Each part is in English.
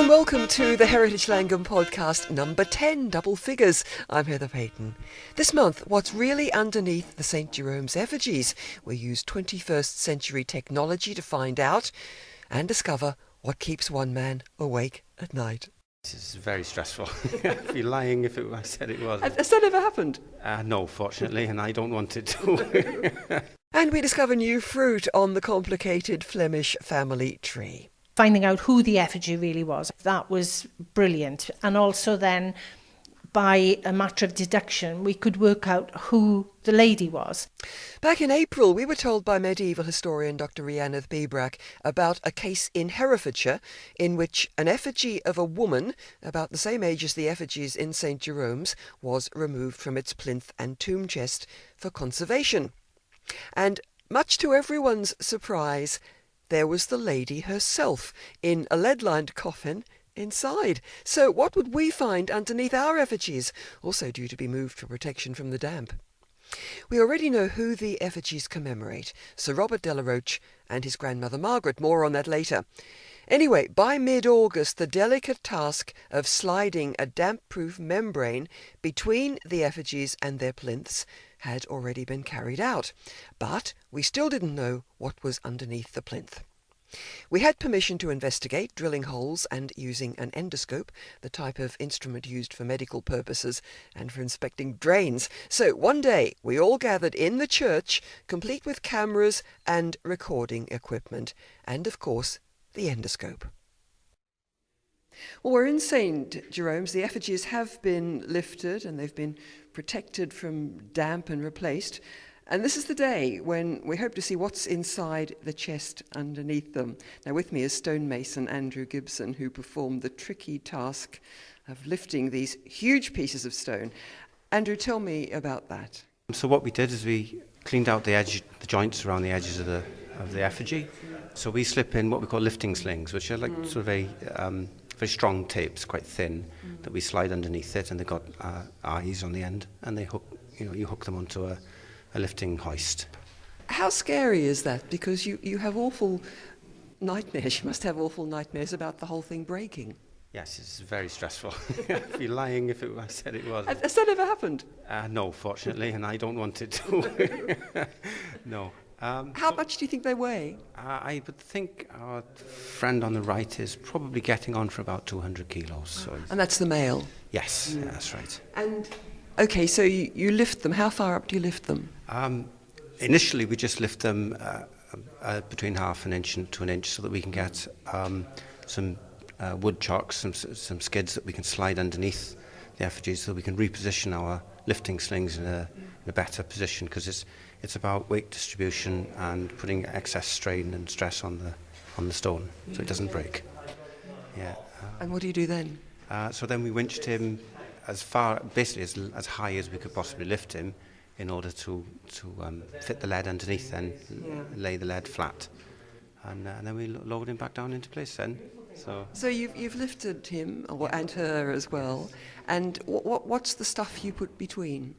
and welcome to the Heritage Llangwm podcast number 10, Double Figures. I'm Heather Payton. This month, what's really underneath the St Jerome's effigies? We use 21st century technology to find out and discover what keeps one man awake at night. This is very stressful. I'd be lying if I said it wasn't. Has that ever happened? No, fortunately, and I don't want it to. And we discover new fruit on the complicated Flemish family tree. Finding out who the effigy really was, that was brilliant. And also then, by a matter of deduction, we could work out who the lady was. Back in April, we were told by medieval historian Dr. Rhiannodd Beebrack about a case in Herefordshire in which an effigy of a woman, about the same age as the effigies in St Jerome's, was removed from its plinth and tomb chest for conservation. And much to everyone's surprise, there was the lady herself in a lead-lined coffin inside. So what would we find underneath our effigies, also due to be moved for protection from the damp? We already know who the effigies commemorate, Sir Robert de la Roche and his grandmother Margaret. More on that later. Anyway, by mid-August, the delicate task of sliding a damp-proof membrane between the effigies and their plinths had already been carried out. But we still didn't know what was underneath the plinth. We had permission to investigate, drilling holes and using an endoscope, the type of instrument used for medical purposes and for inspecting drains. So one day we all gathered in the church, complete with cameras and recording equipment, and of course the endoscope. Well, we're in St Jerome's. The effigies have been lifted and they've been protected from damp and replaced. And this is the day when we hope to see what's inside the chest underneath them. Now with me is stonemason Andrew Gibson, who performed the tricky task of lifting these huge pieces of stone. Andrew, tell me about that. So what we did is we cleaned out the joints around the edges of the effigy. So we slip in what we call lifting slings, which are like sort of a very strong tapes, quite thin, that we slide underneath it, and they've got eyes on the end, and they hook. You hook them onto a lifting hoist. How scary is that? Because you have awful nightmares. You must have awful nightmares about the whole thing breaking. Yes, it's very stressful. I'd be lying if I said it wasn't. Has that ever happened? No, fortunately, and I don't want it to. No. How much do you think they weigh? I would think our friend on the right is probably getting on for about 200 kilos. So and that's the male? Yes, yeah, that's right. And okay, so you lift them. How far up do you lift them? Initially, we just lift them between half an inch to an inch so that we can get some wood chocks, some skids that we can slide underneath the effigies so we can reposition our lifting slings in a better position, because it's about weight distribution and putting excess strain and stress on the stone so it doesn't break. Yeah. And what do you do then? So then we winched him as far, basically as high as we could possibly lift him, in order to fit the lead underneath and lay the lead flat, and then we lowered him back down into place then. So you've lifted him and her as well, and what's the stuff you put between?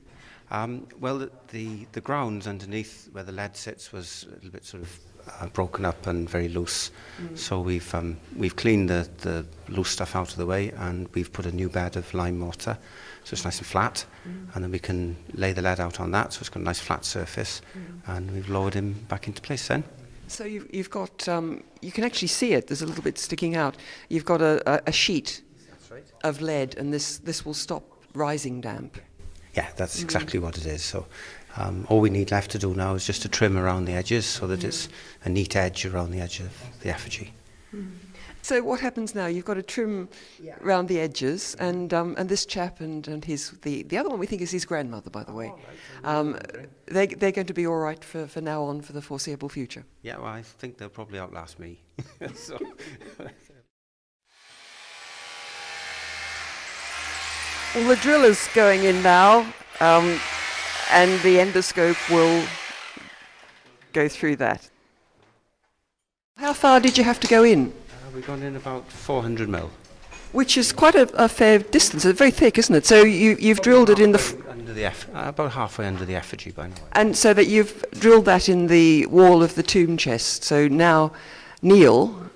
Well, the grounds underneath where the lead sits was a little bit sort of broken up and very loose. So we've cleaned the loose stuff out of the way, and we've put a new bed of lime mortar, so it's nice and flat, and then we can lay the lead out on that, so it's got a nice flat surface, and we've lowered him back into place then. So you've got, you can actually see it, there's a little bit sticking out. You've got a sheet of lead, and this will stop rising damp. Yeah, that's exactly what it is. So all we need left to do now is just to trim around the edges so that it's a neat edge around the edge of the effigy. So what happens now? You've got to trim around the edges, and this chap and the other one we think is his grandmother, by the way. They're going to be all right for now on, for the foreseeable future. Yeah, well, I think they'll probably outlast me. So. Well, the drill is going in now, and the endoscope will go through that. How far did you have to go in? We've gone in about 400 mil. Which is quite a fair distance. It's very thick, isn't it? So you've drilled it in the... about halfway under the effigy by now. And so that you've drilled that in the wall of the tomb chest. So now Neil,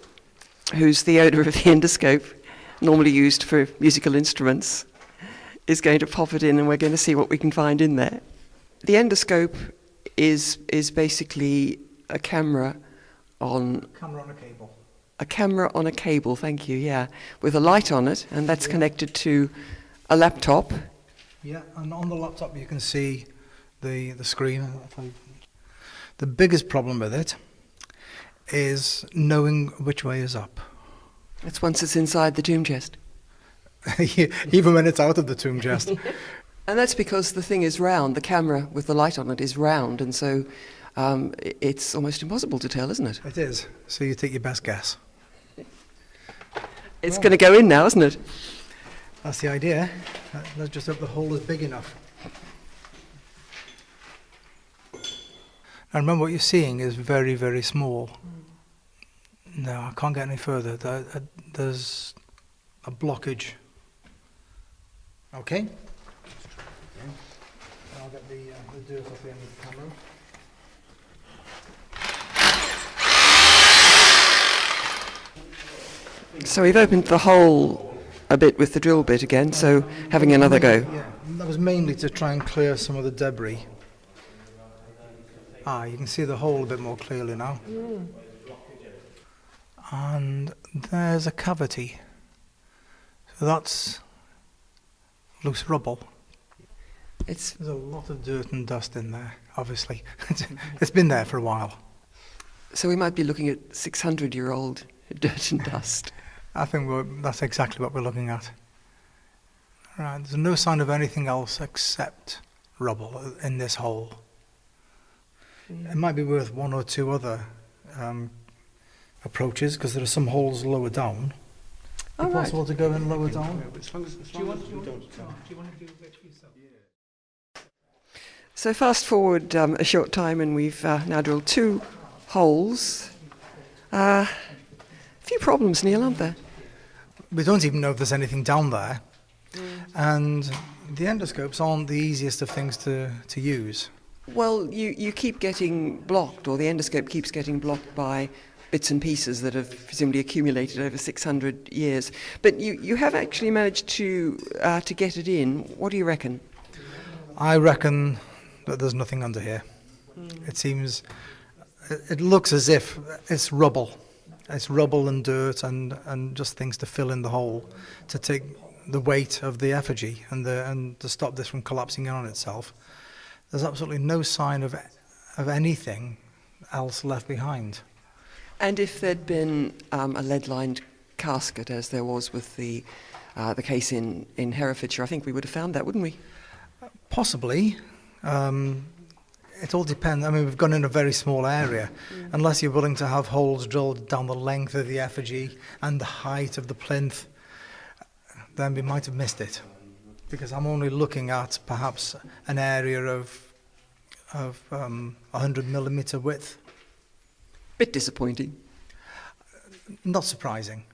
who's the owner of the endoscope, normally used for musical instruments, is going to pop it in, and we're going to see what we can find in there. The endoscope is basically a camera on... Camera on a cable. A camera on a cable, thank you, yeah, with a light on it, and that's connected to a laptop. Yeah, and on the laptop you can see the screen. The biggest problem with it is knowing which way is up. That's once it's inside the tomb chest. Even when it's out of the tomb chest. And that's because the thing is round, the camera with the light on it is round, and so it's almost impossible to tell, isn't it? It is, so you take your best guess. It's going to go in now, isn't it? That's the idea. Let's just hope the hole is big enough. Now remember, what you're seeing is very, very small. No, I can't get any further. There's a blockage. Okay? I'll get the dirt off the end of the camera. So we've opened the hole a bit with the drill bit again, so having another go. Yeah, that was mainly to try and clear some of the debris. You can see the hole a bit more clearly now. And there's a cavity. So that's loose rubble. There's a lot of dirt and dust in there, obviously. It's been there for a while. So we might be looking at 600-year-old dirt and dust. I think that's exactly what we're looking at. Right, there's no sign of anything else except rubble in this hole. It might be worth one or two other approaches, because there are some holes lower down. Is it possible to go in lower down? As long as we don't... Do you want to do a bit for yourself? So fast forward a short time, and we've now drilled 2 holes. A few problems, Neil, aren't there? We don't even know if there's anything down there. And the endoscopes aren't the easiest of things to use. Well, you keep getting blocked, or the endoscope keeps getting blocked by bits and pieces that have presumably accumulated over 600 years. But you have actually managed to get it in. What do you reckon? I reckon that there's nothing under here. It looks as if it's rubble. It's rubble and dirt and just things to fill in the hole, to take the weight of the effigy and to stop this from collapsing in on itself. There's absolutely no sign of anything else left behind. And if there'd been a lead-lined casket, as there was with the case in Herefordshire, I think we would have found that, wouldn't we? Possibly. It all depends. I mean, we've gone in a very small area. Unless you're willing to have holes drilled down the length of the effigy and the height of the plinth, then we might have missed it. Because I'm only looking at perhaps an area of 100 millimetre width. Bit disappointing. Not surprising.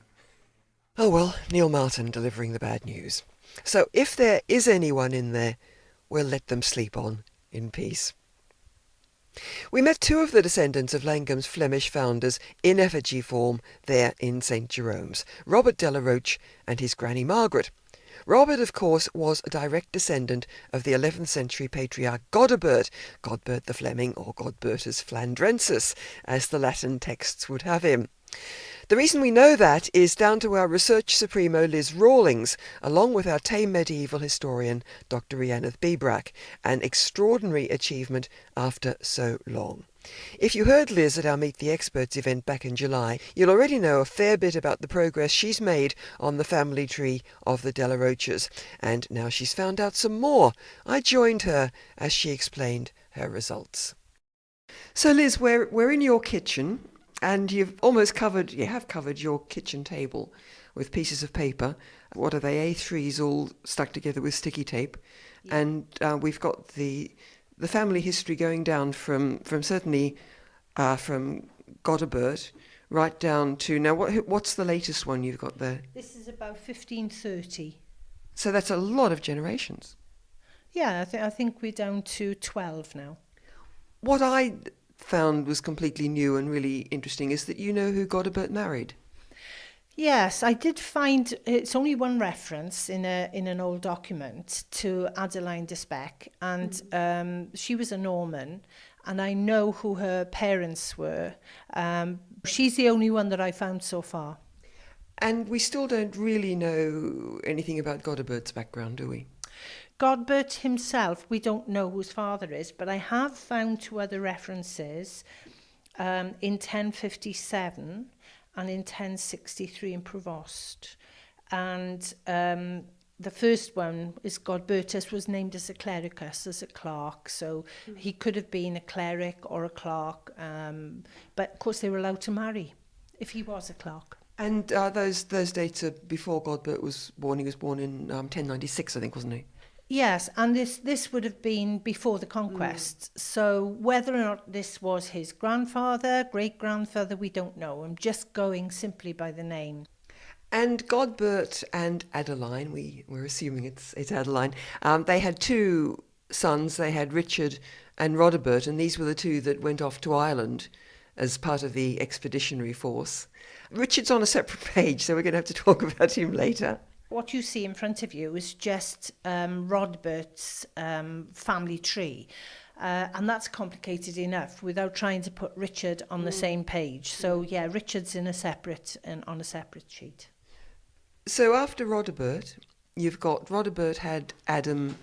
Oh well, Neil Martin delivering the bad news. So if there is anyone in there, we'll let them sleep on in peace. We met 2 of the descendants of Llangwm's Flemish founders in effigy form there in St Jerome's, Robert de la Roche and his granny Margaret. Robert, of course, was a direct descendant of the 11th century patriarch Godebert, Godbert the Fleming, or Godbertus Flandrensis, as the Latin texts would have him. The reason we know that is down to our research supremo Liz Rawlings, along with our tame medieval historian Dr Rhiannon Beebrack, an extraordinary achievement after so long. If you heard Liz at our Meet the Experts event back in July, you'll already know a fair bit about the progress she's made on the family tree of the de la Roches, and now she's found out some more. I joined her as she explained her results. So Liz, we're in your kitchen, and you have covered your kitchen table with pieces of paper. What are they, A3s all stuck together with sticky tape? Yeah. And we've got the family history going down from certainly from Godebert right down to now. What's the latest one you've got there? This is about 1530. So that's a lot of generations. Yeah, I think we're down to 12 now. What I found was completely new and really interesting is that you know who Godebert married. Yes, I did find it's only one reference in an old document to Adeline de Spec, and she was a Norman, and I know who her parents were. She's the only one that I found so far. And we still don't really know anything about Godebert's background, do we? Godebert himself, we don't know who his father is, but I have found two other references in 1057 and in 1063 in Provost. And the first one is Godbertus was named as a clericus, as a clerk, so he could have been a cleric or a clerk, but of course they were allowed to marry if he was a clerk. And those dates are before Godebert was born. He was born in 1096, I think, wasn't he? Yes, and this would have been before the conquest. So whether or not this was his grandfather, great-grandfather, we don't know. I'm just going simply by the name. And Godebert and Adeline, we're assuming it's Adeline, they had two sons. They had Richard and Rodebert, and these were the two that went off to Ireland as part of the expeditionary force. Richard's on a separate page, so we're going to have to talk about him later. What you see in front of you is just Rodbert's family tree. And that's complicated enough without trying to put Richard on the same page. So, yeah, Richard's on a separate sheet. So after Rodebert, you've got Rodebert had Adam,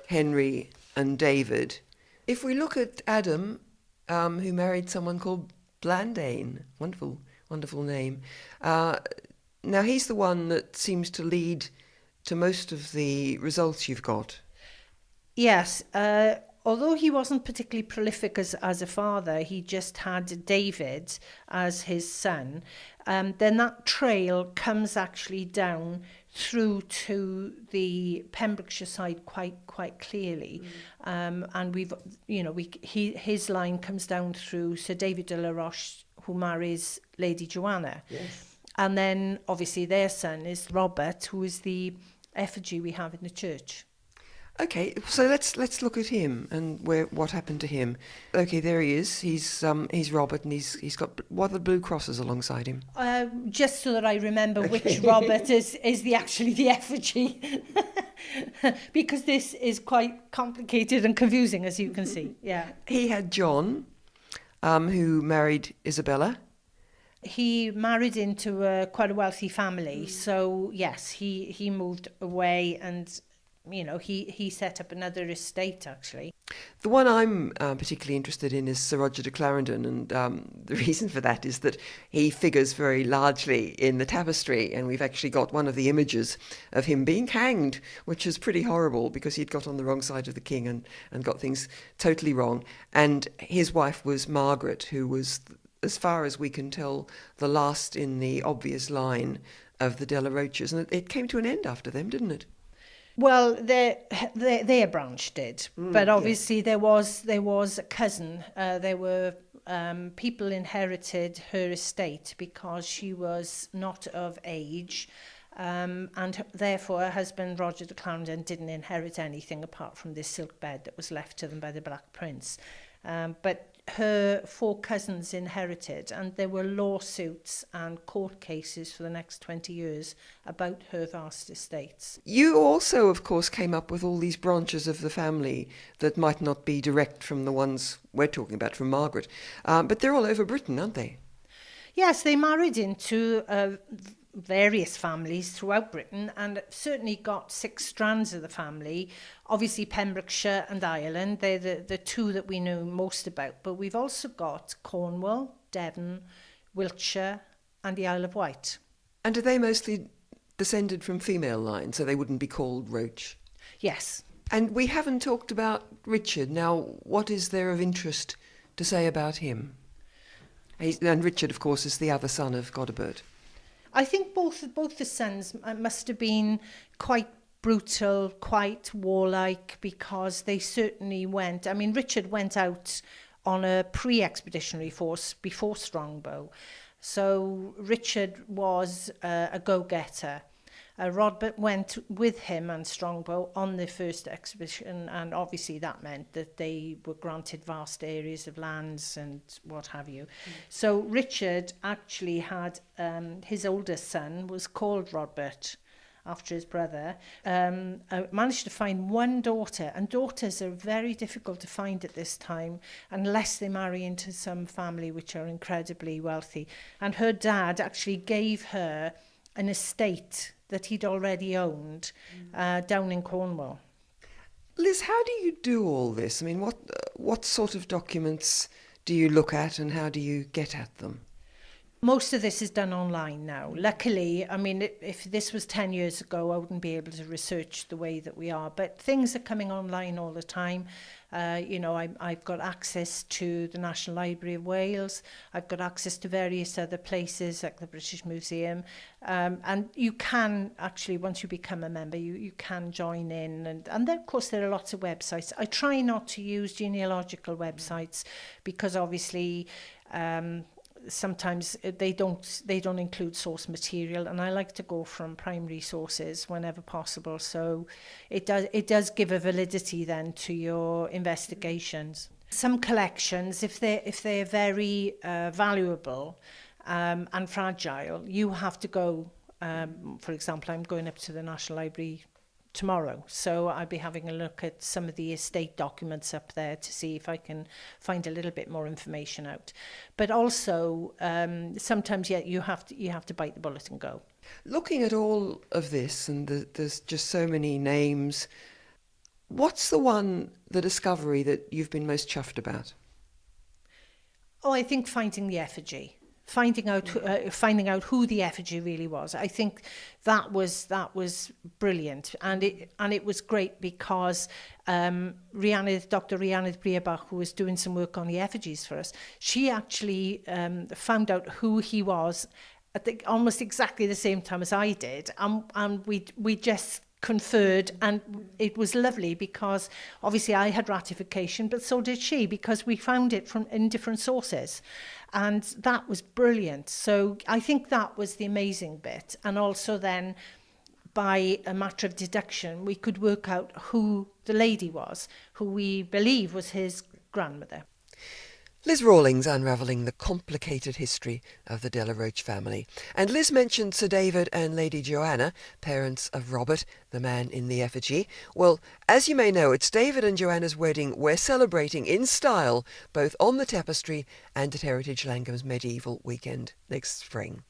Henry and David. If we look at Adam, who married someone called Blandane, wonderful name. Now, he's the one that seems to lead to most of the results you've got. Yes, although he wasn't particularly prolific as a father, he just had David as his son. Then that trail comes actually down through to the Pembrokeshire side quite clearly, and his line comes down through Sir David de la Roche, who marries Lady Joanna. Yes. And then, obviously, their son is Robert, who is the effigy we have in the church. Okay, so let's look at him and what happened to him. Okay, there he is. He's Robert, and he's got what are the blue crosses alongside him? Just so that I remember which Robert is the effigy, because this is quite complicated and confusing, as you can see. Yeah. He had John, who married Isabella. He married into quite a wealthy family, so yes, he moved away, and he set up another estate actually. The one I'm particularly interested in is Sir Roger de Clarendon, and the reason for that is that he figures very largely in the tapestry, and we've actually got one of the images of him being hanged, which is pretty horrible because he'd got on the wrong side of the king and got things totally wrong. And his wife was Margaret, who was, as far as we can tell, the last in the obvious line of the De la Roches, and it came to an end after them, didn't it? Well, their branch did, but obviously yes. there was a cousin. There were people inherited her estate because she was not of age, and therefore her husband Roger de Clarendon didn't inherit anything apart from this silk bed that was left to them by the Black Prince. But her four cousins inherited, and there were lawsuits and court cases for the next 20 years about her vast estates. You also, of course, came up with all these branches of the family that might not be direct from the ones we're talking about, from Margaret, but they're all over Britain, aren't they? Yes, they married into various families throughout Britain, and certainly got 6 strands of the family. Obviously Pembrokeshire and Ireland, they're the two that we know most about, but we've also got Cornwall, Devon, Wiltshire and the Isle of Wight. And are they mostly descended from female lines, so they wouldn't be called Roche? Yes. And we haven't talked about Richard. Now, what is there of interest to say about him? And Richard, of course, is the other son of Godebert. I think both the sons must have been quite brutal, quite warlike, because they certainly went. I mean, Richard went out on a pre-expeditionary force before Strongbow. So Richard was a go-getter. Rodbert went with him and Strongbow on the first exhibition, and obviously that meant that they were granted vast areas of lands and what have you. So Richard actually had his oldest son was called Rodbert after his brother. I managed to find one daughter, and daughters are very difficult to find at this time unless they marry into some family which are incredibly wealthy. And her dad actually gave her an estate that he'd already owned down in Cornwall. Liz, how do you do all this? I mean, what sort of documents do you look at and how do you get at them? Most of this is done online now. Luckily, I mean, if this was 10 years ago, I wouldn't be able to research the way that we are. But things are coming online all the time. I've got access to the National Library of Wales. I've got access to various other places like the British Museum. And you can actually, once you become a member, you can join in. And then, of course, there are lots of websites. I try not to use genealogical websites because obviously sometimes they don't include source material, and I like to go from primary sources whenever possible, so it does give a validity then to your investigations. Some collections, if they're very valuable and fragile, you have to go, for example, I'm going up to the National Library tomorrow, so I'll be having a look at some of the estate documents up there to see if I can find a little bit more information out. But also sometimes you have to bite the bullet and go. Looking at all of this, and there's just so many names, what's the discovery that you've been most chuffed about? Oh, I think finding the effigy. Finding out who the effigy really was. I think that was brilliant, and it was great because Dr. Rhiannon Breabach, who was doing some work on the effigies for us, she actually found out who he was at almost exactly the same time as I did, and we just conferred, and it was lovely because obviously I had ratification, but so did she, because we found it in different sources, and that was brilliant. So I think that was the amazing bit, and also then by a matter of deduction we could work out who the lady was, who we believe was his grandmother. Liz Rawlings unravelling the complicated history of the De la Roche family. And Liz mentioned Sir David and Lady Joanna, parents of Robert, the man in the effigy. Well, as you may know, it's David and Joanna's wedding we're celebrating in style, both on the tapestry and at Heritage Llangwm's medieval weekend next spring.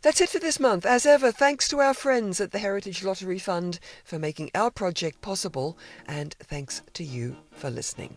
That's it for this month. As ever, thanks to our friends at the Heritage Lottery Fund for making our project possible, and thanks to you for listening.